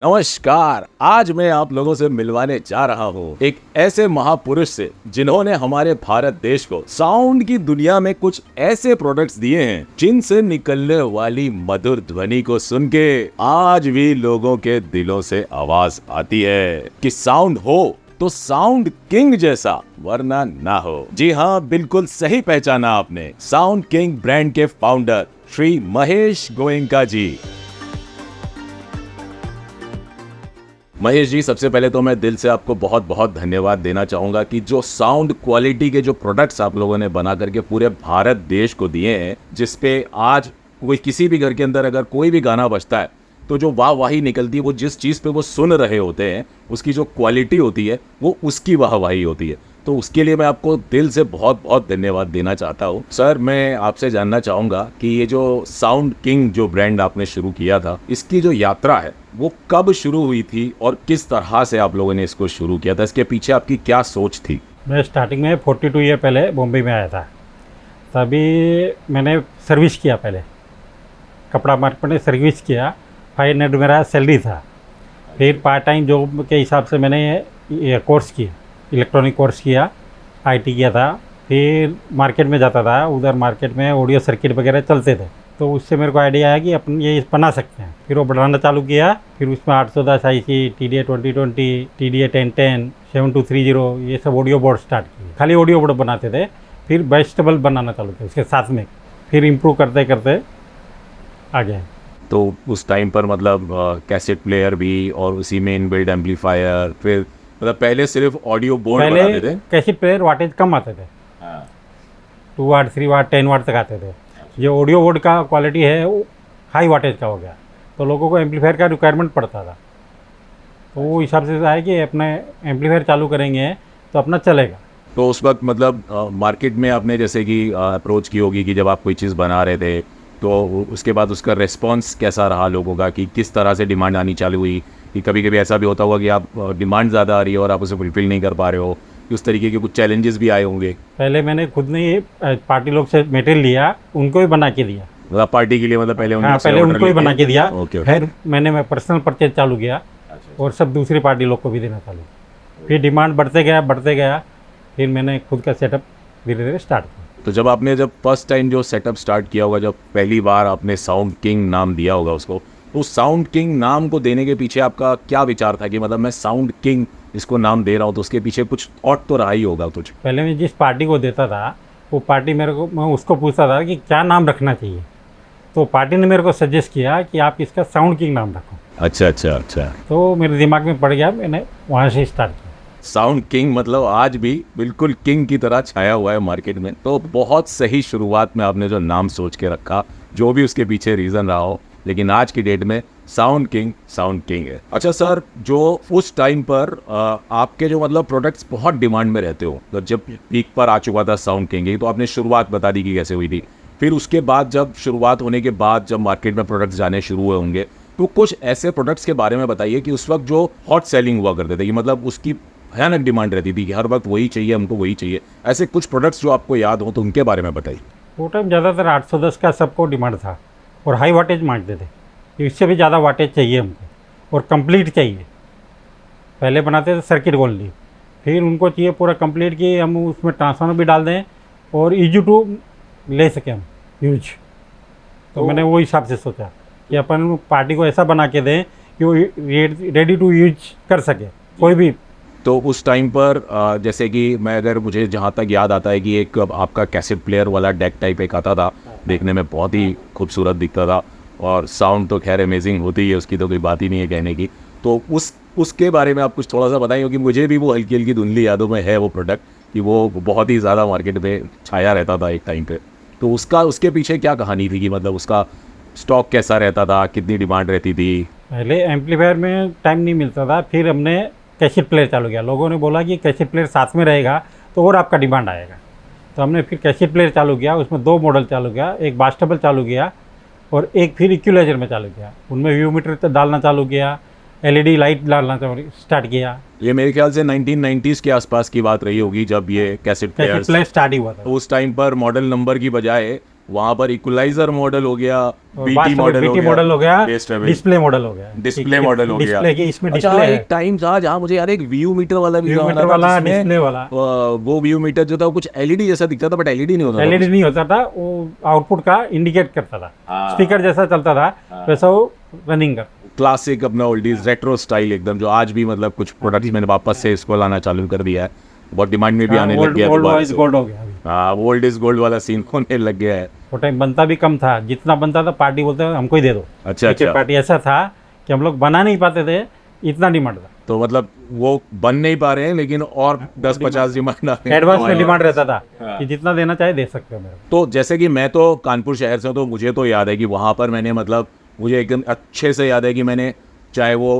नमस्कार। आज मैं आप लोगों से मिलवाने जा रहा हूँ एक ऐसे महापुरुष से जिन्होंने हमारे भारत देश को साउंड की दुनिया में कुछ ऐसे प्रोडक्ट्स दिए हैं जिनसे निकलने वाली मधुर ध्वनि को सुन के आज भी लोगों के दिलों से आवाज आती है कि साउंड हो तो साउंड किंग जैसा, वरना ना हो। जी हाँ, बिल्कुल सही पहचाना आपने। साउंड किंग ब्रांड के फाउंडर श्री महेश गोयनका जी। महेश जी, सबसे पहले तो मैं दिल से आपको बहुत बहुत धन्यवाद देना चाहूँगा कि जो साउंड क्वालिटी के जो प्रोडक्ट्स आप लोगों ने बना करके पूरे भारत देश को दिए हैं, जिस पे आज कोई किसी भी घर के अंदर अगर कोई भी गाना बजता है तो जो वाहवाही निकलती है, वो जिस चीज़ पे वो सुन रहे होते हैं उसकी जो क्वालिटी होती है वो उसकी वाहवाही होती है। तो उसके लिए मैं आपको दिल से बहुत बहुत धन्यवाद देना चाहता हूँ। सर, मैं आपसे जानना चाहूँगा कि ये जो साउंड किंग जो ब्रांड आपने शुरू किया था, इसकी जो यात्रा है वो कब शुरू हुई थी और किस तरह से आप लोगों ने इसको शुरू किया था? इसके पीछे आपकी क्या सोच थी? मैं स्टार्टिंग में 42 ईयर पहले बॉम्बे में आया था। तभी मैंने सर्विस किया, पहले कपड़ा मार्केट में सर्विस किया। 500 मेरा सैलरी था। फिर पार्ट टाइम जॉब के हिसाब से मैंने ये कोर्स किया, इलेक्ट्रॉनिक कोर्स किया, आईटी किया था। फिर मार्केट में जाता था, उधर मार्केट में ऑडियो सर्किट वगैरह चलते थे, तो उससे मेरे को आइडिया आया कि अपन ये बना सकते हैं। फिर वो बनाना चालू किया। फिर उसमें 810 IC, TDA 2020, TDA 1010, 7230 ये सब ऑडियो बोर्ड स्टार्ट किए। खाली ऑडियो बोर्ड बनाते थे। फिर वेजिटेबल बनाना चालू किया उसके साथ में। फिर इम्प्रूव करते करते आ गए। तो उस टाइम पर मतलब कैसेट प्लेयर भी और उसी में इनबिल्ट एम्पलीफायर, फिर मतलब पहले सिर्फ ऑडियो बोर्ड बनाते थे। पहले कैसेट प्लेयर वाटेज कम आते थे, 2 वाट, 3 वाट, 10 वाट तक आते थे। ये ऑडियो बोर्ड का क्वालिटी है वो हाई वाटेज का हो गया, तो लोगों को एम्पलीफायर का रिक्वायरमेंट पड़ता था। तो वो हिसाब से आया कि अपने एम्पलीफायर चालू करेंगे तो अपना चलेगा। तो उस वक्त मतलब मार्केट में आपने जैसे कि अप्रोच की होगी कि जब आप कोई चीज़ बना रहे थे, तो उसके बाद उसका रिस्पांस कैसा रहा लोगों का, कि किस तरह से डिमांड आनी चालू हुई? कि कभी कभी ऐसा भी होता होगा कि आप डिमांड ज़्यादा आ रही है और आप उसे फुलफिल नहीं कर पा रहे हो, कि उस तरीके के कुछ चैलेंजेस भी आए होंगे? पहले मैंने खुद ने पार्टी लोग से मटेरियल लिया, उनको ही बना के दिया। मतलब पार्टी के लिए, मतलब पहले हाँ, पहले उनको ही बना के दिया। ओके। फिर मैंने पर्सनल परचेज चालू किया और सब दूसरी पार्टी लोग को भी देना चालू किया। फिर डिमांड बढ़ते गया। फिर मैंने खुद का सेटअप धीरे धीरे स्टार्ट किया। तो जब आपने फर्स्ट टाइम जो सेटअप स्टार्ट किया होगा, जब पहली बार आपने साउंड किंग नाम दिया होगा उसको, तो साउंड किंग नाम को देने के पीछे आपका क्या विचार था कि मतलब मैं साउंड किंग इसको नाम दे रहा हूँ, तो उसके पीछे कुछ और तो रहा ही होगा कुछ? पहले मैं जिस पार्टी को देता था वो पार्टी मैं उसको पूछता था कि क्या नाम रखना चाहिए, तो पार्टी ने मेरे को सजेस्ट किया कि आप इसका साउंड किंग नाम रखो। अच्छा। तो मेरे दिमाग में पड़ गया, मैंने वहाँ से स्टार्ट किया। साउंड किंग मतलब आज भी बिल्कुल किंग की तरह छाया हुआ है मार्केट में। तो बहुत सही शुरुआत में आपने जो नाम सोच के रखा, जो भी उसके पीछे रीज़न रहा हो, लेकिन आज की डेट में साउंड किंग है। अच्छा सर, जो उस टाइम पर आपके जो मतलब प्रोडक्ट्स बहुत डिमांड में रहते हो, तो जब पीक पर आ चुका था साउंड किंग, तो आपने शुरुआत बता दी कि कैसे हुई थी। फिर उसके बाद जब शुरुआत होने के बाद जब मार्केट में प्रोडक्ट्स जाने शुरू हुए होंगे, तो कुछ ऐसे प्रोडक्ट्स के बारे में बताइए कि उस वक्त जो हॉट सेलिंग हुआ करते थे, कि मतलब उसकी भयानक डिमांड रहती थी कि हर वक्त वही चाहिए, हमको वही चाहिए। ऐसे कुछ प्रोडक्ट्स जो आपको याद हो तो उनके बारे में बताइए। वो टाइम ज़्यादातर 810 का सबको डिमांड था और हाई वाटेज मांगते थे। इससे भी ज़्यादा वाटेज चाहिए हमको और कंप्लीट चाहिए। पहले बनाते थे सर्किट ओनली, फिर उनको चाहिए पूरा कंप्लीट कि हम उसमें ट्रांसफार्मर भी डाल दें और ईजी टू ले सकें हम यूज। तो मैंने वो हिसाब से सोचा कि अपन पार्टी को ऐसा बना के दें कि वो रेडी टू यूज कर सके कोई भी। तो उस टाइम पर जैसे कि मुझे जहाँ तक याद आता है कि एक आपका कैसेट प्लेयर वाला डेक टाइप एक आता था, देखने में बहुत ही खूबसूरत दिखता था, और साउंड तो खैर अमेजिंग होती है, उसकी तो कोई बात ही नहीं है कहने की। तो उसके बारे में आप कुछ थोड़ा सा बताएं, क्योंकि मुझे भी वो हल्की हल्की धुंधली यादों में है वो प्रोडक्ट, कि वो बहुत ही ज़्यादा मार्केट में छाया रहता था एक टाइम पे। तो उसके पीछे क्या कहानी थी, कि मतलब उसका स्टॉक कैसा रहता था, कितनी डिमांड रहती थी? पहले एम्पलीफायर में टाइम नहीं मिलता था, फिर हमने कैसेट प्लेयर चालू किया। लोगों ने बोला कि कैसेट प्लेयर साथ में रहेगा तो और आपका डिमांड आएगा, तो हमने फिर कैसेट प्लेयर चालू किया। उसमें 2 मॉडल चालू किया, एक बास्टेबल चालू किया और एक फिर इक्विलाइजर में चालू किया। उनमें व्यू मीटर डालना चालू किया, LED लाइट डालना स्टार्ट किया। ये मेरे ख्याल से 1990s के आसपास की बात रही होगी जब ये कैसेट प्लेयर स्टार्ट ही हुआ था। उस टाइम पर मॉडल नंबर की बजाय वहाँ पर इक्वलाइजर मॉडल हो गया, और बीटी मॉडल हो बीटी गया, मॉडल हो गया, बेस ट्रेवल, डिस्प्ले मॉडल हो गया, डिस्प्ले मॉडल हो गया। डिस्प्ले की इसमें अच्छा, डिस्प्ले एक टाइम था जहाँ मुझे याद है एक व्यू मीटर वाला भी व्यू जमाना मीटर था, वाला, जिसमें, डिस्प्ले वाला। वो व्यू मीटर जो था वो कुछ एलईडी जैसा दिखता था, बट एलईडी नहीं होता था। एलईडी नहीं होता था, वो आउटपुट का इंडिकेट करता था, हाँ। स्पीकर जैसा चलता था वैसा वो रनिंग कर। क्लासिक अपना ओल्डीज रेट्रो स्टाइल एकदम, जो आज भी मतलब कुछ प्रोडक्ट्स मैंने वापस से इसको लाना चालू कर दिया है, बहुत डिमांड में भी आने लग गया है गोल्ड दोबारा वाइज से। गोल्ड हो गया अभी। हाँ, ओल्ड इज गोल्ड वाला सीन होने लग गया है। वो टाइम बनता भी कम था, जितना बनता था पार्टी बोलते हैं हमको ही दे दो। अच्छा पीछे अच्छा, पार्टी ऐसा था कि हम लोग बना नहीं पाते थे, इतना डिमांड था। तो मतलब वो बन नहीं पा रहे हैं लेकिन और 10-50 डिमांड आ रहे हैं। एडवांस में डिमांड रहता था कि जितना देना चाहे दे सकते हो मेरे को। तो जैसे कि मैं तो कानपुर शहर से हूँ, तो मुझे तो याद है कि वहाँ पर मैंने मतलब मुझे एकदम अच्छे से याद है कि मैंने चाहे वो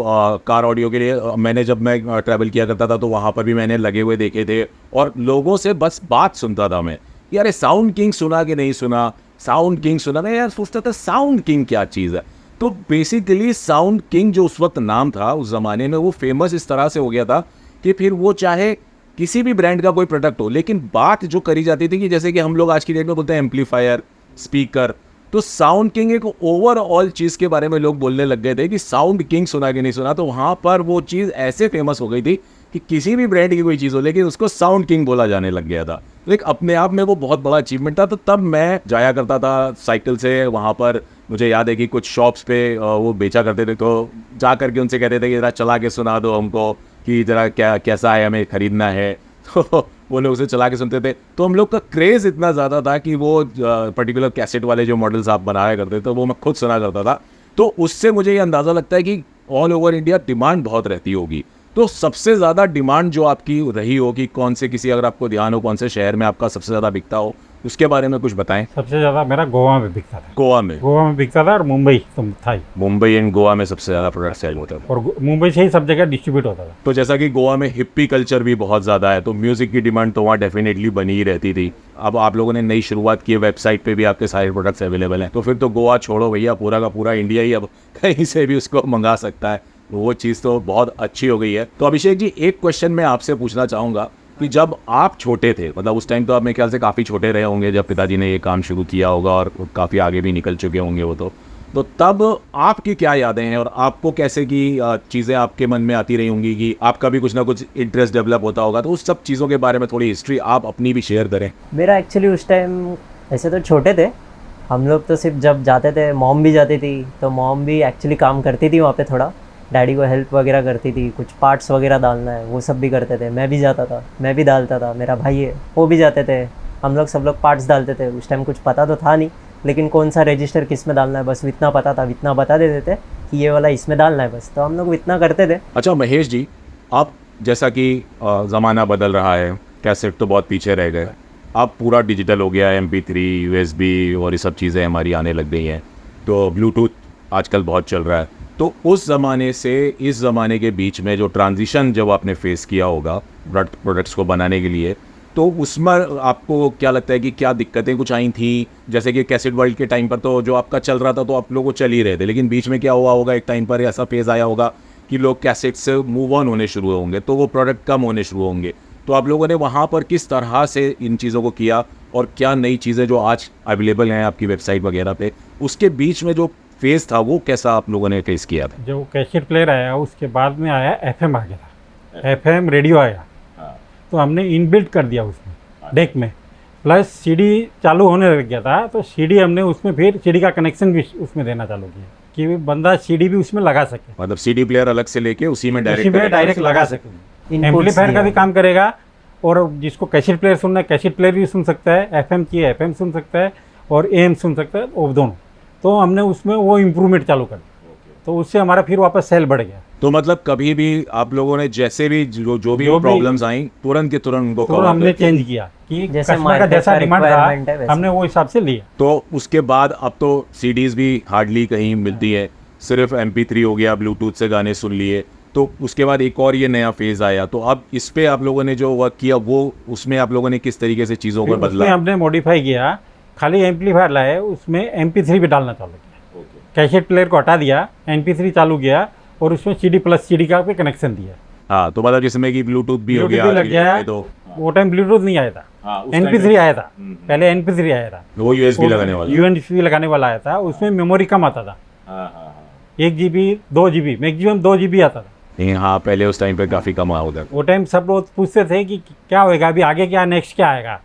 कार ऑडियो के लिए मैंने जब मैं ट्रैवल किया करता था तो वहाँ पर भी मैंने लगे हुए देखे थे, और लोगों से बस बात सुनता था मैं, यार ये साउंड किंग सुना कि नहीं सुना, साउंड किंग सुना, मैं यार सोचता था साउंड किंग क्या चीज़ है। तो बेसिकली साउंड किंग जो उस वक्त नाम था उस ज़माने में, वो फेमस इस तरह से हो गया था कि फिर वो चाहे किसी भी ब्रांड का कोई प्रोडक्ट हो, लेकिन बात जो करी जाती थी कि जैसे कि हम लोग आज की डेट में बोलते हैं एम्पलीफायर, स्पीकर, तो साउंड किंग एक ओवरऑल चीज़ के बारे में लोग बोलने लग गए थे कि साउंड किंग सुना कि नहीं सुना। तो वहाँ पर वो चीज़ ऐसे फेमस हो गई थी कि किसी भी ब्रांड की कोई चीज़ हो लेकिन उसको साउंड किंग बोला जाने लग गया था। तो एक अपने आप में वो बहुत बड़ा अचीवमेंट था। तो तब मैं जाया करता था साइकिल से वहाँ पर, मुझे याद है कि कुछ शॉप्स पे वो बेचा करते थे, तो जा करके उनसे कहते थे कि ज़रा चला के सुना दो हमको कि ज़रा क्या कैसा है, हमें ख़रीदना है। तो वो लोग उसे चला के सुनते थे। तो हम लोग का क्रेज़ इतना ज़्यादा था कि वो पर्टिकुलर कैसेट वाले जो मॉडल्स आप बनाया करते थे वो मैं खुद सुना करता था। तो उससे मुझे ये अंदाज़ा लगता है कि ऑल ओवर इंडिया डिमांड बहुत रहती होगी। तो सबसे ज़्यादा डिमांड जो आपकी रही होगी, कौन से, किसी अगर आपको ध्यान हो कौन से शहर में आपका सबसे ज़्यादा बिकता हो, उसके बारे में कुछ बताएं। सबसे ज़्यादा मेरा गोवा में बिकता था। गोवा में बिकता था, और मुंबई तो था ही। मुंबई एंड गोवा में सबसे ज़्यादा प्रोडक्ट सेल होता था, और मुंबई से ही सब जगह डिस्ट्रीब्यूट होता था। तो जैसा कि गोवा में हिप्पी कल्चर भी बहुत ज़्यादा है, तो म्यूज़िक की डिमांड तो वहाँ डेफिनेटली बनी ही रहती थी। अब आप लोगों ने नई शुरुआत की है, वेबसाइट पे भी आपके सारे प्रोडक्ट्स अवेलेबल हैं, तो फिर तो गोवा छोड़ो भैया, पूरा का पूरा इंडिया ही अब कहीं से भी उसको मंगा सकता है। वो चीज़ तो बहुत अच्छी हो गई है। तो अभिषेक जी, एक क्वेश्चन मैं आपसे पूछना चाहूँगा कि जब आप छोटे थे, मतलब उस टाइम तो आप मेरे ख्याल से काफ़ी छोटे रहे होंगे जब पिताजी ने ये काम शुरू किया होगा, और काफ़ी आगे भी निकल चुके होंगे वो तो तब आपकी क्या यादें हैं, और आपको कैसे की चीज़ें आपके मन में आती रही होंगी कि आपका भी कुछ ना कुछ इंटरेस्ट डेवलप होता होगा, तो उस सब चीज़ों के बारे में थोड़ी हिस्ट्री आप अपनी भी शेयर करें। मेरा एक्चुअली उस टाइम, ऐसे तो छोटे थे हम लोग, तो सिर्फ जब जाते थे, मॉम भी जाती थी, तो मॉम भी एक्चुअली काम करती थी वहाँ पे, थोड़ा डैडी को हेल्प वगैरह करती थी, कुछ पार्ट्स वगैरह डालना है वो सब भी करते थे। मैं भी जाता था, मैं भी डालता था, मेरा भाई है वो भी जाते थे, हम लोग सब लोग पार्ट्स डालते थे। उस टाइम कुछ पता तो था नहीं, लेकिन कौन सा रजिस्टर किस में डालना है बस इतना पता था, इतना बता देते थे कि ये वाला इसमें डालना है बस, तो हम लोग इतना करते थे। अच्छा महेश जी, आप जैसा कि ज़माना बदल रहा है, कैसेट तो बहुत पीछे रह गए, अब पूरा डिजिटल हो गया है, MP3, USB और ये सब चीज़ें हमारी आने लग गई हैं, तो ब्लूटूथ आजकल बहुत चल रहा है। तो उस ज़माने से इस ज़माने के बीच में जो ट्रांजिशन जब आपने फेस किया होगा प्रोडक्ट्स को बनाने के लिए, तो उसमें आपको क्या लगता है कि क्या दिक्कतें कुछ आई थी? जैसे कि कैसेट वर्ल्ड के टाइम पर तो जो आपका चल रहा था तो आप लोग वो चल ही रहे थे, लेकिन बीच में क्या हुआ होगा, एक टाइम पर ऐसा फेज़ आया होगा कि लोग कैसेट से मूव ऑन होने शुरू होंगे, तो वो प्रोडक्ट कम होने शुरू होंगे। तो आप लोगों ने वहाँ पर किस तरह से इन चीज़ों को किया, और क्या नई चीज़ें जो आज अवेलेबल हैं आपकी वेबसाइट वगैरह पे, उसके बीच में जो फेज़ था वो कैसा आप लोगों ने फेस किया था? जो कैसेट प्लेयर आया उसके बाद में आया FM आ गया था, FM रेडियो आया, तो हमने इनबिल्ट कर दिया उसमें डेक में, प्लस CD चालू होने लग गया था, तो CD हमने उसमें फिर CD का कनेक्शन भी उसमें देना चालू किया कि बंदा CD भी उसमें लगा सके, मतलब CD प्लेयर अलग से लेके उसी में डायरेक्ट लगा सके, एम्पलीफायर का भी काम करेगा, और जिसको कैसेट प्लेयर सुनना है कैसेट प्लेयर भी सुन सकता है, FM चाहिए FM सुन सकता है, और AM सुन सकता है, वो दोनों। तो हमने उसमें वो इम्प्रूवमेंट चालू कर दिया, तो उससे हमारा फिर वापस सेल बढ़ गया। तो मतलब कभी भी आप लोगों ने जैसे भी जो भी प्रॉब्लम्स आई तुरंत के तुरंत उनको तो हमने चेंज किया कि जैसे कस्टमर का जैसा डिमांड था हमने वो हिसाब से लिया। तो उसके बाद अब तो CDs भी हार्डली कहीं मिलती है, सिर्फ MP3 हो गया, ब्लूटूथ से गाने सुन लिए। तो उसके बाद एक और ये नया फेज़ आया, तो अब इस पे आप लोगों ने जो वर्क किया वो उसमें आप लोगों ने किस तरीके से चीज़ों को बदला? हमने मॉडिफाई किया, खाली एम्पलीफायर लाए, उसमें MP3 भी डालना चालू किया, कैसेट प्लेयर को हटा दिया, MP3 चालू किया, और उसमें CD प्लस CD का भी कनेक्शन दिया। हाँ, तो मतलब जिसमें कि ब्लूटूथ भी हो गया, लग गया, तो वो टाइम ब्लूटूथ नहीं आया था, हाँ, उस NP3 time आया था, पहले NP3 आया था, वो यूएसबी लगाने वाला। USB लगाने वाला आया था, उसमें मेमोरी कम आता था, हाँ हाँ 1 GB 2 GB मैक्सिमम 2 GB आता था। नहीं, हाँ पहले उस टाइम पे काफ़ी कम हुआ उधर। वो टाइम सब लोग पूछते थे कि क्या होएगा अभी आगे, क्या नेक्स्ट क्या आएगा।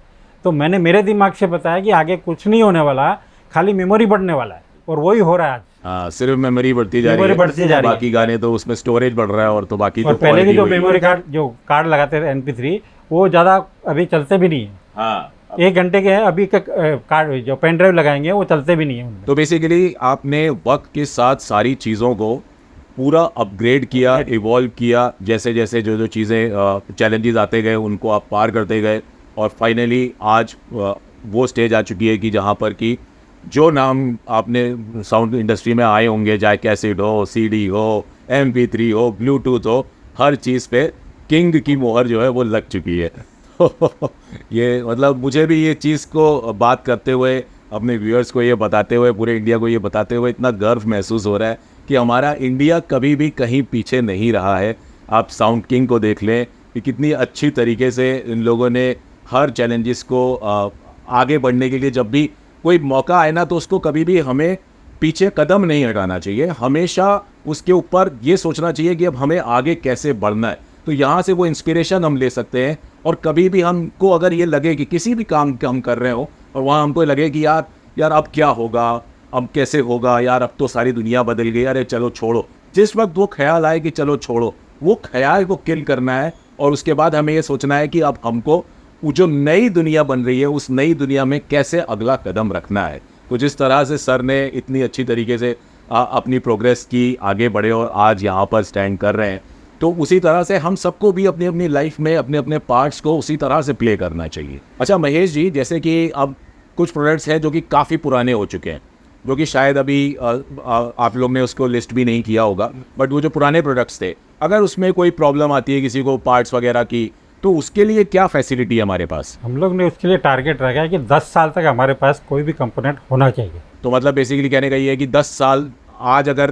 तो मैंने मेरे दिमाग से बताया कि आगे कुछ नहीं होने वाला, खाली मेमोरी बढ़ने वाला है, और वही हो रहा है आज। हाँ, सिर्फ मेमोरी बढ़ती जा रही मेमोरी है, बढ़ती जा रही है। बाकी गाने तो उसमें स्टोरेज बढ़ रहा है, और तो बाकी और तो पहले की quality जो वही है। मेमोरी कार्ड जो कार्ड लगाते थे NP3, वो ज़्यादा अभी चलते भी नहीं है। हाँ, 1 घंटे के हैं अभी का कार्ड जो पेन ड्राइव लगाएंगे वो चलते भी नहीं है उनमें। तो बेसिकली आपने वक्त के साथ सारी चीज़ों को पूरा अपग्रेड किया, इवॉल्व किया, जैसे जैसे जो जो चीज़ें चैलेंजेस आते गए उनको आप पार करते गए, और फाइनली आज वो स्टेज आ चुकी है कि जहाँ पर कि जो नाम आपने साउंड इंडस्ट्री में आए होंगे, चाहे कैसेट हो, CD हो, MP3 हो, ब्लूटूथ हो, हर चीज़ पे किंग की मोहर जो है वो लग चुकी है। ये मतलब मुझे भी ये चीज़ को बात करते हुए, अपने व्यूअर्स को ये बताते हुए, पूरे इंडिया को ये बताते हुए इतना गर्व महसूस हो रहा है कि हमारा इंडिया कभी भी कहीं पीछे नहीं रहा है। आप साउंड किंग को देख लें कि कितनी अच्छी तरीके से इन लोगों ने हर चैलेंजेस को आगे बढ़ने के लिए, जब भी कोई मौका आए ना, तो उसको कभी भी हमें पीछे कदम नहीं हटाना चाहिए, हमेशा उसके ऊपर ये सोचना चाहिए कि अब हमें आगे कैसे बढ़ना है। तो यहाँ से वो इंस्पिरेशन हम ले सकते हैं, और कभी भी हमको अगर ये लगे कि किसी भी काम हम कर रहे हो और वहाँ हमको लगे कि यार अब क्या होगा, अब कैसे होगा, यार अब तो सारी दुनिया बदल गई, अरे चलो छोड़ो, जिस वक्त वो ख्याल आए कि चलो छोड़ो, वो ख्याल को किल करना है, और उसके बाद हमें ये सोचना है कि अब हमको वो जो नई दुनिया बन रही है, उस नई दुनिया में कैसे अगला कदम रखना है। तो जिस तरह से सर ने इतनी अच्छी तरीके से अपनी प्रोग्रेस की, आगे बढ़े और आज यहाँ पर स्टैंड कर रहे हैं, तो उसी तरह से हम सबको भी अपनी अपनी लाइफ में अपने अपने पार्ट्स को उसी तरह से प्ले करना चाहिए। अच्छा महेश जी, जैसे कि अब कुछ प्रोडक्ट्स हैं जो कि काफ़ी पुराने हो चुके हैं, जो कि शायद अभी आप लोग ने उसको लिस्ट भी नहीं किया होगा, बट वो जो पुराने प्रोडक्ट्स थे, अगर उसमें कोई प्रॉब्लम आती है किसी को पार्ट्स वगैरह की, तो उसके लिए क्या फैसिलिटी है हमारे पास? हम लोग ने उसके लिए टारगेट रखा है कि 10 साल तक हमारे पास कोई भी कंपोनेंट होना चाहिए। तो मतलब बेसिकली कहने का ये है कि 10 साल, आज अगर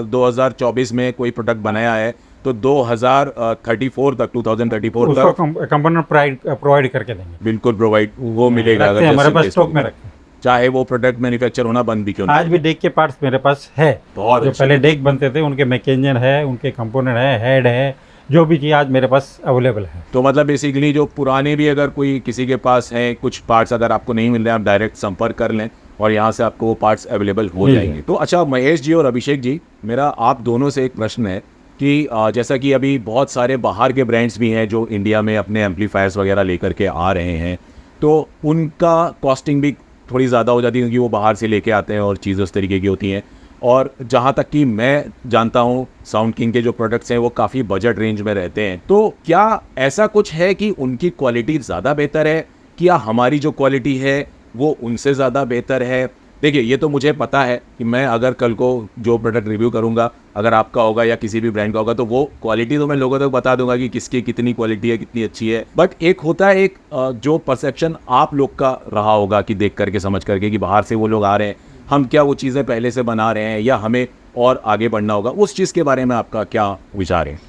2024 में कोई प्रोडक्ट बनाया है तो 2034 तक, 2034 तक उसको कंपोनेंट प्रोवाइड करके देंगे। बिल्कुल प्रोवाइड वो मिलेगा, रखते हैं, हमारे पास स्टॉक में रखते हैं। चाहे वो प्रोडक्ट मैन्युफैक्चर होना बंद भी क्यों ना आज भी डेक के पार्ट्स मेरे पास है, बहुत जो अच्छे। पहले डेक बनते थे उनके मैकेनिज्म है, उनके कंपोनेंट है, हेड है, जो भी चीज़ आज मेरे पास अवेलेबल है। तो मतलब बेसिकली जो पुराने भी अगर कोई किसी के पास है कुछ पार्ट्स, अगर आपको नहीं मिल रहे हैं, आप डायरेक्ट संपर्क कर लें और यहाँ से आपको वो पार्ट्स अवेलेबल हो जी। जाएंगे। तो अच्छा महेश जी और अभिषेक जी, मेरा आप दोनों से एक प्रश्न है कि जैसा कि अभी बहुत सारे बाहर के ब्रांड्स भी हैं जो इंडिया में अपने एम्पलीफायर्स वगैरह लेकर के आ रहे हैं, तो उनका कॉस्टिंग भी थोड़ी ज़्यादा हो जाती है क्योंकि वो बाहर से लेके आते हैं और चीज़ें उस तरीके की होती हैं। और जहाँ तक कि मैं जानता हूँ, साउंड किंग के जो प्रोडक्ट्स हैं वो काफ़ी बजट रेंज में रहते हैं। तो क्या ऐसा कुछ है कि उनकी क्वालिटी ज़्यादा बेहतर है, क्या हमारी जो क्वालिटी है वो उनसे ज़्यादा बेहतर है? देखिए, ये तो मुझे पता है कि मैं अगर कल को जो प्रोडक्ट रिव्यू करूँगा, अगर आपका होगा या किसी भी ब्रांड का होगा, तो वो क्वालिटी तो मैं लोगों तक बता दूंगा कि किसकी कितनी क्वालिटी है, कितनी अच्छी है। बट एक होता है एक जो परसेप्शन आप लोग का रहा होगा कि देख करके समझ करके कि बाहर से वो लोग आ रहे हैं, हम क्या वो चीज़ें पहले से बना रहे हैं या हमें और आगे बढ़ना होगा, उस चीज़ के बारे में आपका क्या विचार है?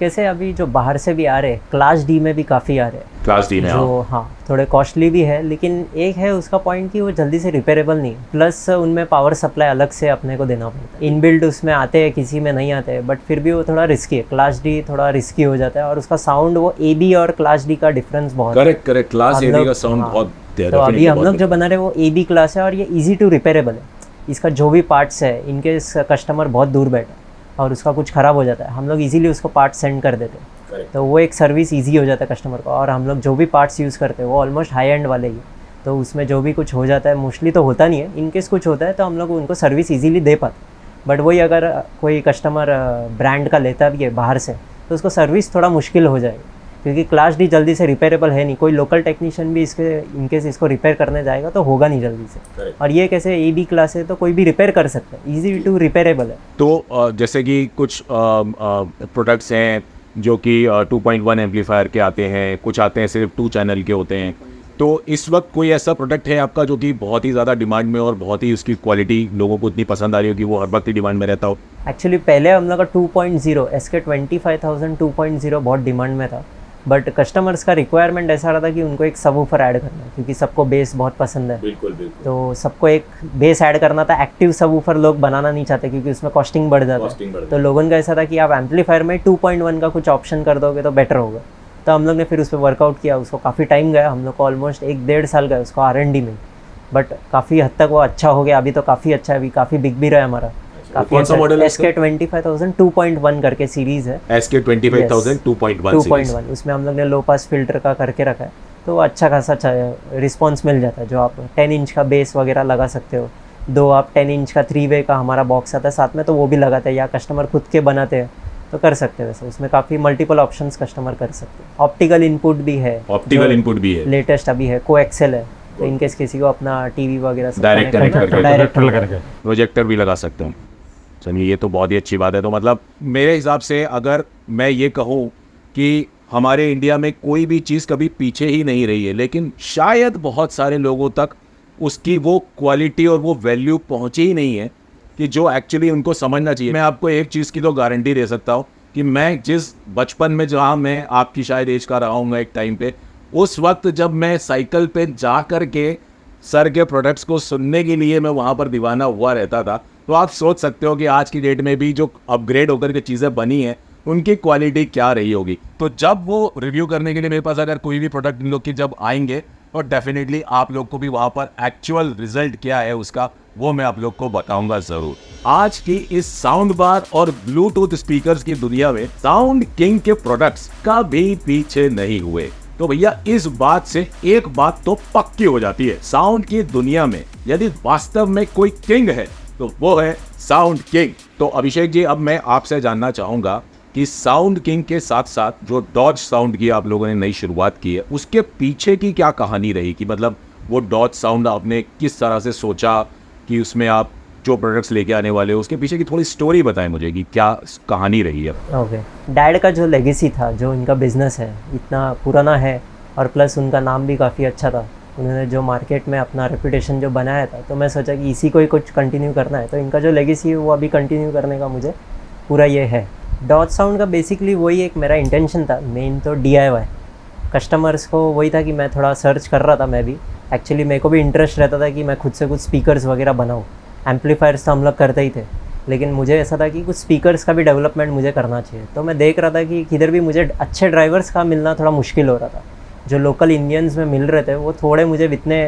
कैसे अभी जो बाहर से भी आ रहे हैं, क्लास डी में भी काफ़ी आ रहे हैं, क्लास डी में जो हाँ थोड़े कॉस्टली भी है, लेकिन एक है उसका पॉइंट कि वो जल्दी से रिपेयरेबल नहीं, प्लस उनमें पावर सप्लाई अलग से अपने को देना पड़ता है। इनबिल्ट उसमें आते हैं, किसी में नहीं आते हैं, बट फिर भी वो थोड़ा रिस्की है। क्लास डी थोड़ा रिस्की हो जाता है, और उसका साउंड वो AB और क्लास डी का डिफरेंस बहुत है। करेक्ट, क्लास हम ए लोग- का साउंड हाँ। बहुत तो अभी हम लोग जो बना रहे हैं वो AB क्लास है, और ये ईजी टू रिपेयरेबल है। इसका जो भी पार्ट्स है, इनके कस्टमर बहुत दूर बैठे हैं और उसका कुछ ख़राब हो जाता है, हम लोग इजीली उसको पार्ट्स सेंड कर देते हैं, तो वो एक सर्विस इजी हो जाता है कस्टमर को। और हम लोग जो भी पार्ट्स यूज़ करते हैं वो ऑलमोस्ट हाई एंड वाले ही है, तो उसमें जो भी कुछ हो जाता है, मोस्टली तो होता नहीं है, इनकेस कुछ होता है तो हम लोग उनको सर्विस इजीली दे पाते। बट वही अगर कोई कस्टमर ब्रांड का लेता भी है बाहर से, तो उसको सर्विस थोड़ा मुश्किल हो जाएगी, क्योंकि क्लास डी जल्दी से रिपेयरेबल है नहीं। कोई लोकल टेक्नीशियन भी इसके इनकेस इसको रिपेयर करने जाएगा तो होगा नहीं जल्दी से। और ये कैसे AB क्लास है तो कोई भी रिपेयर कर सकता है, इजी टू रिपेयरेबल है। तो जैसे कि कुछ प्रोडक्ट्स हैं जो कि 2.1 एम्पलीफायर के आते हैं, कुछ आते हैं सिर्फ 2 चैनल के होते हैं। तो इस वक्त कोई ऐसा प्रोडक्ट है आपका जो कि बहुत ही ज़्यादा डिमांड में और बहुत ही उसकी क्वालिटी लोगों को इतनी पसंद आ रही हो कि वो हर वक्त ही डिमांड में रहता हो? एक्चुअली पहले हम लोग का 2.0 SK 25,000 2.0 बहुत डिमांड में था, बट कस्टमर्स का रिक्वायरमेंट ऐसा रहा था कि उनको एक सबवूफर ऐड करना है, क्योंकि सबको बेस बहुत पसंद है। बिल्कुल बिल्कुल। तो सबको एक बेस ऐड करना था। एक्टिव सबवूफर लोग बनाना नहीं चाहते क्योंकि उसमें कॉस्टिंग बढ़ जाता है। तो लोगों का ऐसा था कि आप एम्पलीफायर में 2.1 का कुछ ऑप्शन कर दोगे तो बेटर होगा। तो हम लोग ने फिर उस पर वर्कआउट किया, उसको काफ़ी टाइम गया, हम लोग को ऑलमोस्ट 1-1.5 साल गया उसको R&D में, बट काफ़ी हद तक वो अच्छा हो गया। अभी तो काफ़ी अच्छा है, अभी काफ़ी बिक भी रहा है हमारा। काफ़ी कौन सा मॉडल है SK 25000 2.1 करके सीरीज़ है। SK 25000 2.1 series. 2.1 उसमें हम लोग ने लो पास फिल्टर का करके रखा है, तो अच्छा खासा रिस्पॉन्स मिल जाता है। जो आप 10 इंच का बेस वगैरह लगा सकते हो, 2 आप 10 इंच का 3 वे का हमारा बॉक्स आता है साथ में, तो वो भी लगाते हैं, या कस्टमर खुद के बनाते हैं तो कर सकते हैं। वैसे उसमें काफ़ी मल्टीपल ऑप्शंस कस्टमर कर सकते हैं। ऑप्टिकल इनपुट भी है, ऑप्टिकल इनपुट भी है, लेटेस्ट अभी है, कोएक्सेल है। तो इनकेस किसी को अपना टीवी वगैरह से डायरेक्ट कनेक्ट करके डायरेक्ट करके प्रोजेक्टर भी लगा सकते हो। चलिए ये तो बहुत ही अच्छी बात है। तो मतलब मेरे हिसाब से अगर मैं ये कहूँ कि हमारे इंडिया में कोई भी चीज़ कभी पीछे ही नहीं रही है, लेकिन शायद बहुत सारे लोगों तक उसकी वो क्वालिटी और वो वैल्यू पहुँची ही नहीं है कि जो एक्चुअली उनको समझना चाहिए। मैं आपको एक चीज़ की तो गारंटी दे सकता हूँ कि मैं जिस बचपन में, जहाँ मैं आपकी शायद एज का रहा हूँ एक टाइम पे, उस वक्त जब मैं साइकिल पे जा कर के सर के प्रोडक्ट्स को सुनने के लिए मैं वहाँ पर दीवाना हुआ रहता था, तो आप सोच सकते हो कि आज की डेट में भी जो अपग्रेड होकर के चीज़ें बनी हैं उनकी क्वालिटी क्या रही होगी। तो जब वो रिव्यू करने के लिए मेरे पास अगर कोई भी प्रोडक्ट इन लोग की जब आएंगे, और डेफिनेटली आप लोग को भी वहाँ पर एक्चुअल रिजल्ट क्या है उसका वो मैं आप लोग को बताऊंगा ज़रूर। आज की इस साउंड बार और ब्लूटूथ स्पीकर्स की दुनिया में साउंड किंग के प्रोडक्ट्स का भी पीछे नहीं हुए। तो भैया इस बात से एक बात तो पक्की हो जाती है, साउंड की दुनिया में यदि वास्तव में कोई किंग है तो वो है साउंड किंग। तो अभिषेक जी, अब मैं आपसे जानना चाहूँगा कि साउंड किंग के साथ साथ जो डॉज साउंड की आप लोगों ने नई शुरुआत की है, उसके पीछे की क्या कहानी रही? कि मतलब वो डॉज साउंड आपने किस तरह से सोचा कि उसमें आप जो प्रोडक्ट्स लेके आने वाले हो, उसके पीछे की थोड़ी स्टोरी बताएं मुझे कि क्या कहानी रही है। ओके, डैड का जो लेगेसी था, जो इनका बिजनेस है इतना पुराना है, और प्लस उनका नाम भी काफ़ी अच्छा था। उन्होंने जो मार्केट में अपना रेपुटेशन जो बनाया था, तो मैं सोचा कि इसी को ही कुछ कंटिन्यू करना है। तो इनका जो लेगेसी है वो अभी कंटिन्यू करने का मुझे पूरा ये है। डॉज साउंड का बेसिकली वही एक मेरा इंटेंशन था, मेन तो DIY कस्टमर्स को वही था कि मैं थोड़ा सर्च कर रहा था। मैं भी एक्चुअली मेरे को भी इंटरेस्ट रहता था कि मैं खुद से कुछ स्पीकर्स वगैरह बनाऊँ। एम्पलीफायर्स तो हम लोग करते ही थे, लेकिन मुझे ऐसा था कि कुछ स्पीकर्स का भी डेवलपमेंट मुझे करना चाहिए। तो मैं देख रहा था कि किधर भी मुझे अच्छे ड्राइवर्स का मिलना थोड़ा मुश्किल हो रहा था। जो लोकल इंडियंस में मिल रहे थे वो थोड़े मुझे इतने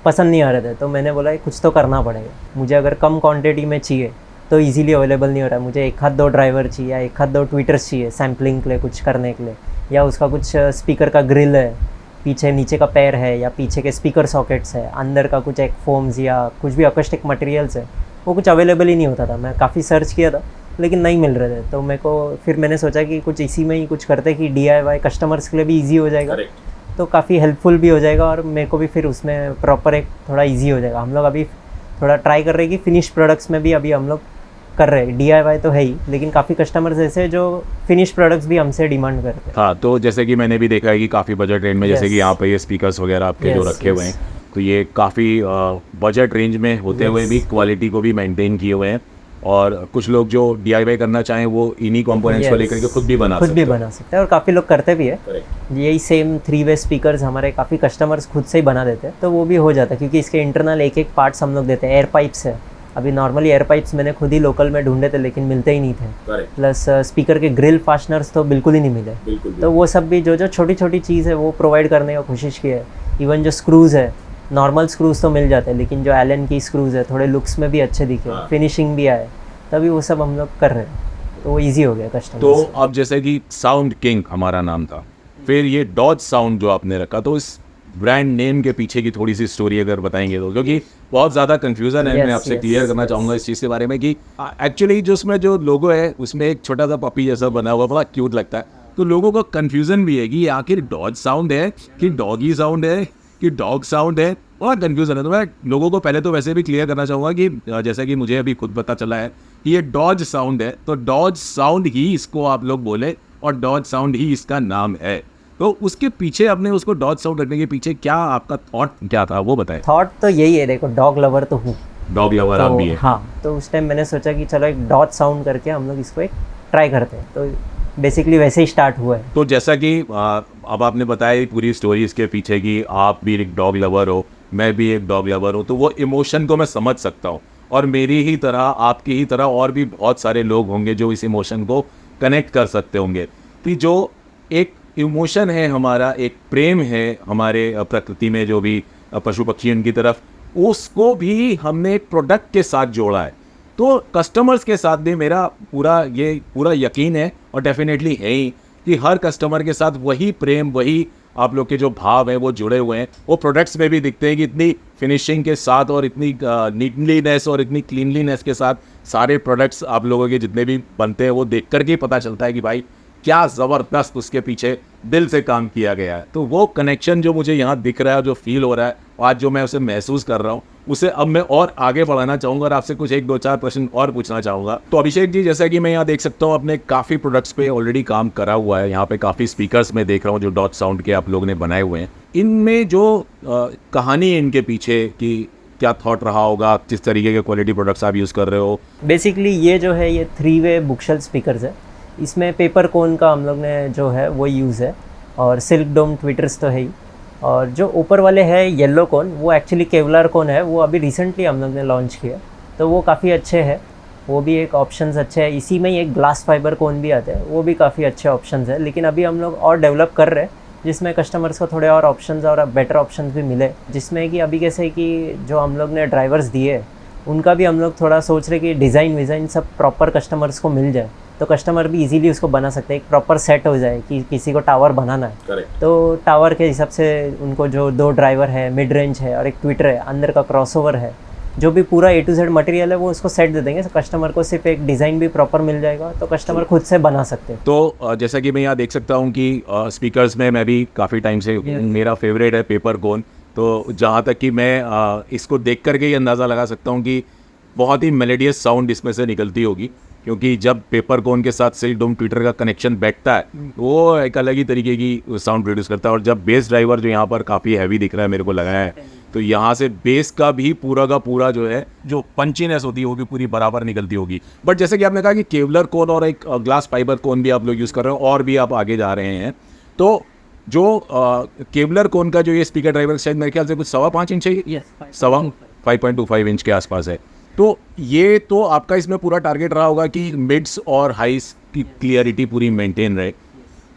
पसंद नहीं आ रहे थे। तो मैंने बोला कुछ तो करना पड़ेगा। मुझे अगर कम क्वांटिटी में चाहिए तो इजीली अवेलेबल नहीं हो रहा है। मुझे 1-2 ड्राइवर चाहिए या 1-2 ट्विटर्स चाहिए सैम्पलिंग के लिए, कुछ करने के लिए, या उसका कुछ स्पीकर का ग्रिल है, पीछे नीचे का पैर है, या पीछे के स्पीकर सॉकेट्स है, अंदर का कुछ एक फोम्स या कुछ भी अकोस्टिक मटेरियल्स है, वो कुछ अवेलेबल ही नहीं होता था। मैं काफ़ी सर्च किया था लेकिन नहीं मिल रहे थे। तो मेरे को फिर मैंने सोचा कि कुछ इसी में ही कुछ करते कि DIY कस्टमर्स के लिए भी ईजी हो जाएगा, तो काफ़ी हेल्पफुल भी हो जाएगा, और मेरे को भी फिर उसमें प्रॉपर एक थोड़ा ईजी हो जाएगा। हम लोग अभी थोड़ा ट्राई कर रहे हैं कि फिनिश प्रोडक्ट्स में भी अभी हम लोग कर रहे हैं। DIY तो है ही, लेकिन काफ़ी कस्टमर्स ऐसे जो फिनिश प्रोडक्ट्स भी हमसे डिमांड करते हैं। हाँ, तो जैसे कि मैंने भी देखा है कि काफ़ी बजट रेंज में, जैसे कि यहाँ पे ये स्पीकर्स वगैरह आपके जो रखे हुए हैं, तो ये काफ़ी बजट रेंज में होते हुए भी क्वालिटी को भी मेंटेन किए हुए हैं। और कुछ लोग जो DIY करना चाहें वो इन्हीं कंपोनेंट्स को लेकर के खुद भी बना सकते हैं, और काफ़ी लोग करते भी है। यही सेम 3-वे स्पीकर्स हमारे काफ़ी कस्टमर्स खुद से ही बना देते हैं, तो वो भी हो जाता है, क्योंकि इसके इंटरनल एक पार्ट्स हम लोग देते हैं। एयर पाइप्स है, अभी नॉर्मली एयर पाइप्स मैंने खुद ही लोकल में ढूंढे थे लेकिन मिलते ही नहीं थे। प्लस स्पीकर के ग्रिल फास्टनर्स तो बिल्कुल ही नहीं मिले। तो वो सब भी जो छोटी छोटी चीज़ है वो प्रोवाइड करने का कोशिश की है। इवन जो स्क्रूज़ है, नॉर्मल स्क्रूज तो मिल जाते हैं, लेकिन जो एलन की स्क्रूज है थोड़े लुक्स में भी अच्छे दिखे, फिनिशिंग भी आए, तभी वो सब हम लोग कर रहे हैं, तो वो इजी हो गया कस्टमर। तो अब जैसे कि साउंड किंग हमारा नाम था, फिर ये डॉज साउंड जो आपने रखा, तो इस ब्रांड नेम के पीछे की थोड़ी सी स्टोरी अगर बताएंगे तो, क्योंकि बहुत ज़्यादा कंफ्यूजन है। मैं आपसे क्लियर करना चाहूँगा इस चीज़ के बारे में कि एक्चुअली जो उसमें जो लोगो है उसमें एक छोटा सा पपी जैसा बना हुआ, बड़ा क्यूट लगता है, तो लोगों को कंफ्यूजन भी है कि आखिर डॉज साउंड है कि डॉगी साउंड है कि डॉग साउंड है, और कंफ्यूजन है। तो मैं लोगों को पहले तो वैसे भी क्लियर करना चाहूँगा कि जैसे कि मुझे अभी खुद पता चला है कि ये डॉज साउंड है, तो डॉज साउंड ही इसको आप लोग बोले और डॉज साउंड ही इसका नाम है। तो उसके पीछे आपने उसको डॉज साउंड रखने के पीछे क्या आपका थॉट क्या था वो बताएं। थॉट तो यही है, देखो डॉग लवर तो हूँ, डॉग लवर आप भी है। हाँ, तो उस टाइम मैंने सोचा कि चलो एक डॉज साउंड करके हम लोग इसको एक ट्राई करते हैं। तो बेसिकली वैसे ही स्टार्ट हुआ है। तो जैसा कि अब आपने बताया ये पूरी स्टोरी इसके पीछे की, आप भी एक डॉग लवर हो, मैं भी एक डॉग लवर हूँ, तो वो इमोशन को मैं समझ सकता हूँ। और मेरी ही तरह, आपकी ही तरह और भी बहुत सारे लोग होंगे जो इस इमोशन को कनेक्ट कर सकते होंगे कि जो एक इमोशन है हमारा, एक प्रेम है हमारे प्रकृति में, जो भी पशु पक्षी उनकी तरफ, उसको भी हमने एक प्रोडक्ट के साथ जोड़ा है। तो कस्टमर्स के साथ भी मेरा पूरा यकीन है, और डेफिनेटली है ही, कि हर कस्टमर के साथ वही प्रेम, वही आप लोग के जो भाव हैं वो जुड़े हुए हैं। वो प्रोडक्ट्स में भी दिखते हैं कि इतनी फिनिशिंग के साथ और इतनी नीटलीनेस और इतनी क्लीनलीनेस के साथ सारे प्रोडक्ट्स आप लोगों के जितने भी बनते हैं वो देख कर के पता चलता है कि भाई क्या ज़बरदस्त उसके पीछे दिल से काम किया गया है। तो वो कनेक्शन जो मुझे यहाँ दिख रहा है, जो फील हो रहा है, आज जो मैं उसे महसूस कर रहा हूँ, उसे अब मैं और आगे बढ़ाना चाहूँगा और आपसे कुछ 1-2-4 प्रश्न और पूछना चाहूँगा। तो अभिषेक जी, जैसा कि मैं यहाँ देख सकता हूँ आपने काफ़ी प्रोडक्ट्स पे ऑलरेडी काम करा हुआ है। यहाँ पे काफ़ी स्पीकर्स में देख रहा हूँ जो डॉट साउंड के आप लोगों ने बनाए हुए हैं। इनमें जो कहानी है इनके पीछे कि क्या थॉट रहा होगा, किस तरीके के क्वालिटी प्रोडक्ट्स आप यूज़ कर रहे हो? बेसिकली ये जो है ये 3-वे बुकशेल्फ स्पीकर्स है। इसमें पेपर कोन का हम लोग ने जो है वो यूज़ है, और सिल्क डोम ट्विटर्स तो है ही। और जो ऊपर वाले हैं येलो कोन, वो एक्चुअली केवलर कोन है, वो अभी रिसेंटली हम लोग ने लॉन्च किया, तो वो काफ़ी अच्छे हैं। वो भी एक ऑप्शंस अच्छे है। इसी में ही एक ग्लास फाइबर कोन भी आते हैं, वो भी काफ़ी अच्छे ऑप्शंस है। लेकिन अभी हम लोग और डेवलप कर रहे हैं, जिसमें कस्टमर्स को थोड़े और ऑप्शंस और बेटर ऑप्शंस भी मिले। जिसमें कि अभी कैसे कि जो हम लोग ने ड्राइवर्स दिए, उनका भी हम लोग थोड़ा सोच रहे कि डिज़ाइन विज़ाइन सब प्रॉपर कस्टमर्स को मिल जाए, तो कस्टमर भी इजीली उसको बना सकते हैं। एक प्रॉपर सेट हो जाए कि किसी को टावर बनाना है, करेक्ट। तो टावर के हिसाब से उनको जो 2 ड्राइवर है, मिड रेंज है और एक ट्विटर है, अंदर का क्रॉसओवर है, जो भी पूरा A to Z मटेरियल है वो उसको सेट दे देंगे। तो कस्टमर को सिर्फ एक डिज़ाइन भी प्रॉपर मिल जाएगा, तो कस्टमर खुद से बना सकते हैं। तो जैसा कि मैं यहाँ देख सकता हूँ कि स्पीकर्स में मैं भी काफ़ी टाइम से, मेरा फेवरेट है पेपर कोन। तो जहाँ तक कि मैं इसको देख करके ये अंदाज़ा लगा सकता हूँ कि बहुत ही मेलोडियस साउंड इसमें से निकलती होगी, क्योंकि जब पेपर कोन के साथ सिल्क डोम ट्विटर का कनेक्शन बैठता है वो एक अलग ही तरीके की साउंड प्रोड्यूस करता है। और जब बेस ड्राइवर जो यहाँ पर काफ़ी हैवी दिख रहा है मेरे को लगा है, तो यहाँ से बेस का भी पूरा का पूरा जो है, जो पंचीनेस होती है वो भी पूरी बराबर निकलती होगी। बट जैसे कि आपने कहा कि केवलर कोन और एक ग्लास फाइबर कोन भी आप लोग यूज़ कर रहे हो, और भी आप आगे जा रहे हैं, तो जो केवलर कोन का जो ये स्पीकर ड्राइवर शायद मेरे ख्याल से कुछ 5.25 इंच है, 5.25 इंच के आसपास है। तो ये तो आपका इसमें पूरा टारगेट रहा होगा कि मिड्स और हाइस की क्लियरिटी पूरी मेंटेन रहे।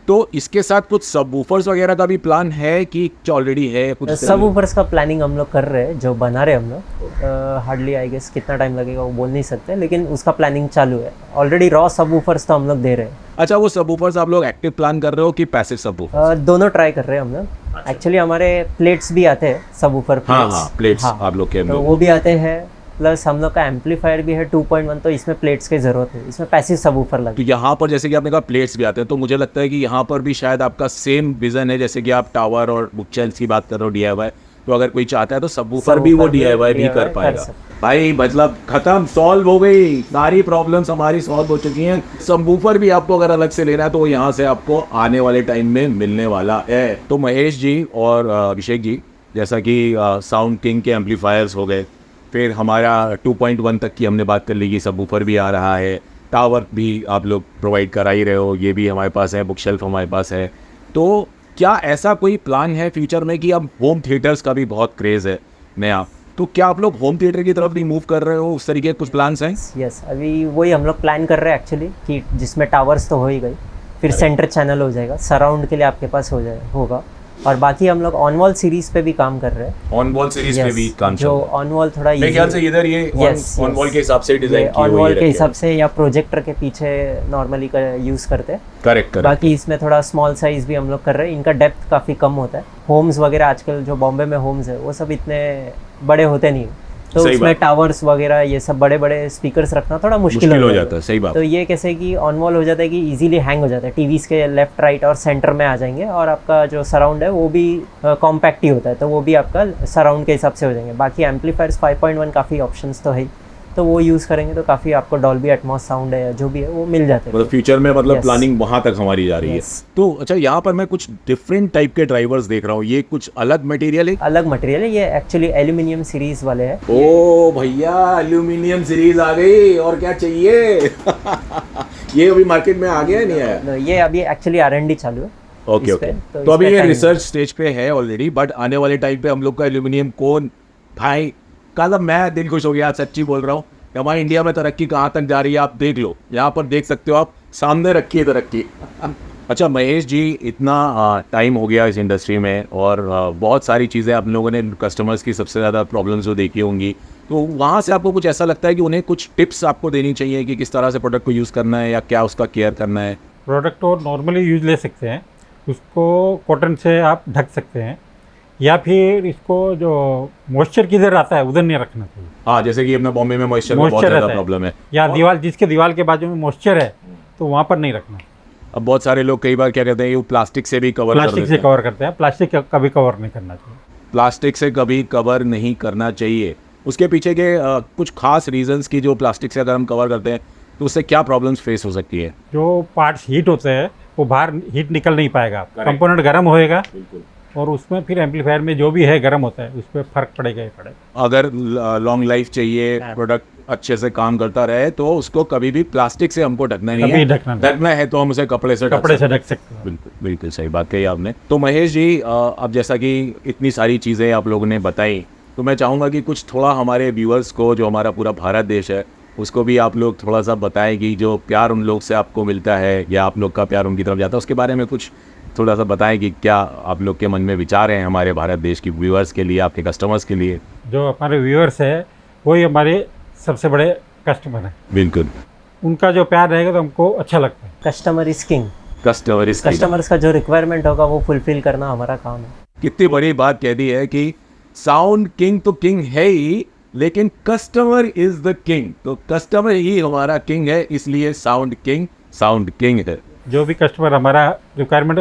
तो इसके साथ कुछ सबवूफर्स वगैरह का भी प्लान है कि ऑलरेडी है कुछ? सबवूफर्स का प्लानिंग हम लोग कर रहे हैं, जो बना रहे हम लोग। हार्डली आई गेस कितना टाइम लगेगा वो बोल नहीं सकते, लेकिन उसका प्लानिंग चालू है। ऑलरेडी रॉ सबवूफर्स तो हम लोग दे रहे हैं। अच्छा, वो सबवूफर्स आप लोग एक्टिव प्लान कर रहे हो कि पैसिव सबवूफर? दोनों ट्राई कर रहे हैं हम लोग। एक्चुअली हमारे प्लेट्स भी आते हैं, सबवूफर प्लेट्स आप लोग के, तो वो भी आते हैं। प्लस हम लोग का एम्पलीफायर भी है 2.1, तो इसमें प्लेट्स की ज़रूरत है, इसमें पैसिव सबवूफर लगे। तो यहाँ पर जैसे कि आपने कहा प्लेट्स भी आते हैं, तो मुझे लगता है कि यहाँ पर भी शायद आपका सेम विजन है, जैसे कि आप टावर और बुकशेल्फ्स की बात कर रहे हो DIY, तो अगर कोई चाहता है तो सबवूफर भी वो DIY भी कर पाएगा। भाई मतलब खत्म, सॉल्व हो गई, सारी प्रॉब्लम्स हमारी सॉल्व हो चुकी हैं। सबवूफर भी आपको अगर अलग से लेना है तो यहाँ से आपको आने वाले टाइम में मिलने वाला है। तो महेश जी और अभिषेक जी, जैसा कि साउंड किंग के एम्पलीफायर्स हो गए, फिर हमारा 2.1 तक की हमने बात कर ली कि सबवूफर भी आ रहा है, टावर भी आप लोग प्रोवाइड करा ही रहे हो, ये भी हमारे पास है, बुकशेल्फ हमारे पास है। तो क्या ऐसा कोई प्लान है फ्यूचर में कि अब होम थिएटर्स का भी बहुत क्रेज़ है नया, तो क्या आप लोग होम थिएटर की तरफ भी मूव कर रहे हो? उस तरीके के कुछ प्लान्स हैं? यस, अभी वही हम लोग प्लान कर रहे हैं एक्चुअली, कि जिसमें टावर्स तो हो ही गई, फिर सेंटर चैनल हो जाएगा, सराउंड के लिए आपके पास होगा। और बाकी हम लोग ऑन वॉल सीरीज पे भी काम कर रहे हैं। ऑन वॉल सीरीज पे भी काम जो ऑन वॉल थोड़ा मेरे ख्याल से इधर ये ऑन वॉल के हिसाब से डिजाइन की हुई है, ऑन वॉल के हिसाब से या प्रोजेक्टर के पीछे नॉर्मली का यूज़ करते हैं। करेक्ट। बाकी इसमें थोड़ा स्मॉल साइज भी हम लोग कर रहे हैं, इनका डेप्थ काफ़ी कम होता है। होम्स वगैरह आजकल जो बॉम्बे में होम्स है वो सब इतने बड़े होते नहीं, तो उसमें टावर्स वगैरह ये सब बड़े बड़े स्पीकर्स रखना थोड़ा मुश्किल हो जाता है। सही बात। तो ये कैसे कि ऑन वॉल हो जाता है कि इजीली हैंग हो जाता है, टीवीज़ के लेफ्ट राइट और सेंटर में आ जाएंगे, और आपका जो सराउंड है वो भी कॉम्पैक्ट ही होता है, तो वो भी आपका सराउंड के हिसाब से हो जाएंगे। बाकी एम्पलीफायर्स 5.1 काफ़ी ऑप्शंस तो है, तो वो यूज़ करेंगे तो काफ़ी आपको डॉल्बी एटमॉस साउंड है जो भी है वो मिल जाते हैं। मतलब फ्यूचर में मतलब प्लानिंग वहाँ तक हमारी जा रही है। तो अच्छा, यहाँ पर मैं कुछ डिफरेंट टाइप के ड्राइवर्स देख रहा हूँ, ये कुछ अलग मटेरियल है? अलग मटेरियल है, ये एक्चुअली एल्यूमिनियम सीरीज वाले हैं। ओ भैया, एल्यूमिनियम सीरीज आ गई, और क्या चाहिए? ये अभी मार्केट में आ गया है नहीं आया? ये अभी एक्चुअली R&D चालू है ओके इस ओके। पे, तो अभी इस पे ये time रिसर्च स्टेज पे है ऑलरेडी, बट आने वाले टाइम पे हम लोग का एल्यूमिनियम कोन भाई का मैं दिल खुश हो गया, सच्ची बोल रहा हूँ। हमारे इंडिया में तरक्की कहाँ तक जा रही है आप देख लो, यहाँ पर देख सकते हो आप, सामने रखी है तरक्की। अच्छा महेश जी, इतना टाइम हो गया इस इंडस्ट्री में और बहुत सारी चीज़ें आप लोगों ने कस्टमर्स की सबसे ज़्यादा प्रॉब्लम्स जो देखी होंगी, तो वहाँ से आपको कुछ ऐसा लगता है कि उन्हें कुछ टिप्स आपको देनी चाहिए कि किस तरह से प्रोडक्ट को यूज़ करना है या क्या उसका केयर करना है? प्रोडक्ट तो नॉर्मली यूज ले सकते हैं, उसको कॉटन से आप ढक सकते हैं, या फिर इसको जो मॉइस्चर किधर आता है उधर नहीं रखना चाहिए। हाँ, जैसे कि अपना बॉम्बे में मॉइस्चर का बहुत मॉइस्चर ज़्यादा रहता है प्रॉब्लम है। या दीवार, जिसके दीवार के बाजू में मॉइस्चर है तो वहाँ पर नहीं रखना। अब बहुत सारे लोग कई बार क्या कहते हैं, ये प्लास्टिक से भी कवर कर प्लास्टिक देते से हैं। कवर करते हैं, प्लास्टिक कभी कवर नहीं करना चाहिए। प्लास्टिक से कभी कवर नहीं करना चाहिए। उसके पीछे के कुछ खास रीजंस की, जो प्लास्टिक से अगर हम कवर करते हैं तो उससे क्या प्रॉब्लम्स फेस हो सकती है? जो पार्ट्स हीट होते हैं वो बाहर हीट निकल नहीं पाएगा, Correct. कंपोनेंट गर्म होएगा और उसमें फिर एम्पलीफायर में जो भी है गर्म होता है, उस पर फर्क पड़ेगा ही पड़ेगा। अगर लॉन्ग लाइफ चाहिए, प्रोडक्ट अच्छे से काम करता रहे, तो उसको कभी भी प्लास्टिक से हमको ढकना नहीं कभी है। ढकना नहीं। ढकना है तो हम उसे कपड़े से कपड़े से सकते हैं। ढक सकते हैं। बिल्कुल बिल्कुल सही बात कही आपने। तो महेश जी, अब जैसा कि इतनी सारी चीज़ें आप लोगों ने बताई, तो मैं चाहूँगा कि कुछ थोड़ा हमारे व्यूअर्स को, जो हमारा पूरा भारत देश है, उसको भी आप लोग थोड़ा सा बताएं कि जो प्यार उन लोग से आपको मिलता है या आप लोग का प्यार उनकी तरफ जाता है, उसके बारे में कुछ थोड़ा सा बताएं कि क्या आप लोग के मन में विचार हैं हमारे भारत देश की व्यूअर्स के लिए, आपके कस्टमर्स के लिए। जो हमारे व्यूअर्स है वही हमारे सबसे बड़े कस्टमर हैं, बिल्कुल, उनका जो प्यार रहेगा तो हमको अच्छा लगता है। Customer is king. कस्टमर इसकी कस्टमर्स का जो रिक्वायरमेंट होगा वो फुलफिल करना हमारा काम है। कितनी बड़ी बात कह दी है कि साउंड किंग तो किंग है ही, लेकिन कस्टमर इज द किंग। तो कस्टमर ही हमारा किंग है, इसलिए साउंड किंग है। जो भी कस्टमर हमारा रिक्वायरमेंट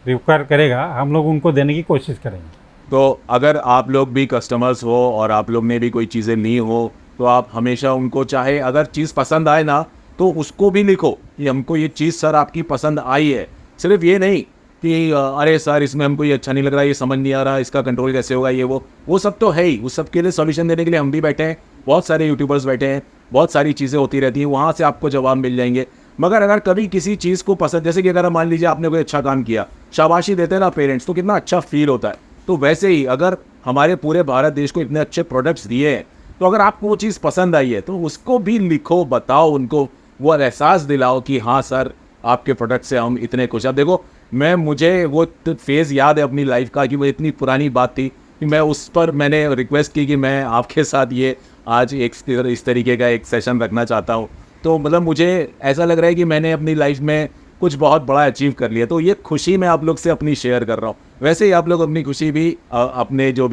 रिक्वायर करेगा, हम लोग उनको देने की कोशिश करेंगे। तो अगर आप लोग भी कस्टमर्स हो और आप लोग ने भी कोई चीज़ें ली हो, तो आप हमेशा उनको, चाहे अगर चीज़ पसंद आए ना, तो उसको भी लिखो कि हमको ये चीज़ सर आपकी पसंद आई है। सिर्फ ये नहीं कि अरे सर इसमें हमको ये अच्छा नहीं लग रहा, ये समझ नहीं आ रहा, इसका कंट्रोल कैसे होगा, ये वो सब तो है ही। उस सब के लिए सॉल्यूशन देने के लिए हम भी बैठे हैं, बहुत सारे यूट्यूबर्स बैठे हैं, बहुत सारी चीज़ें होती रहती हैं, वहाँ से आपको जवाब मिल जाएंगे। मगर अगर कभी किसी चीज़ को पसंद, जैसे कि अगर मान लीजिए आपने कोई अच्छा काम किया, शाबाशी देते हैं ना पेरेंट्स, तो कितना अच्छा फील होता है। तो वैसे ही अगर हमारे पूरे भारत देश को इतने अच्छे प्रोडक्ट्स दिए हैं, तो अगर आपको वो चीज़ पसंद आई है तो उसको भी लिखो, बताओ उनको, वो एहसास दिलाओ कि हाँ सर आपके प्रोडक्ट से हम इतने खुश हैं। देखो मुझे वो फेज़ याद है अपनी लाइफ का, कि वो इतनी पुरानी बात थी कि मैं उस पर मैंने रिक्वेस्ट की कि मैं आपके साथ ये आज इस तरीके का एक सेशन रखना चाहता हूँ। तो मतलब मुझे ऐसा लग रहा है कि मैंने अपनी लाइफ में कुछ बहुत बड़ा अचीव कर लिया, तो ये खुशी मैं आप लोग से अपनी शेयर कर रहा हूँ। वैसे ही आप लोग अपनी खुशी भी अपने जो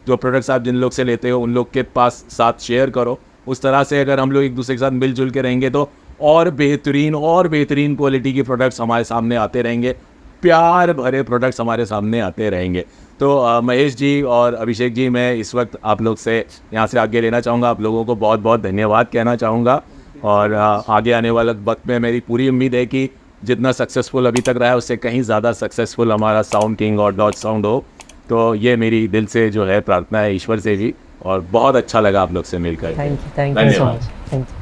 प्रोडक्ट्स आप जिन लोग से लेते हो उन लोग के पास साथ शेयर करो। उस तरह से अगर हम लोग एक दूसरे के साथ मिलजुल के रहेंगे तो और बेहतरीन क्वालिटी के प्रोडक्ट्स हमारे सामने आते रहेंगे, प्यार भरे प्रोडक्ट्स हमारे सामने आते रहेंगे। तो महेश जी और अभिषेक जी, मैं इस वक्त आप लोग से यहाँ से आगे लेना चाहूँगा, आप लोगों को बहुत बहुत धन्यवाद कहना चाहूँगा। और आगे आने वाले वक्त में मेरी पूरी उम्मीद है कि जितना सक्सेसफुल अभी तक रहा है उससे कहीं ज़्यादा सक्सेसफुल हमारा साउंड किंग और डॉट साउंड हो। तो ये मेरी दिल से जो है प्रार्थना है ईश्वर से भी, और बहुत अच्छा लगा आप लोग से मिलकर। थैंक यू सो धन्यवाद। मच। Thank you.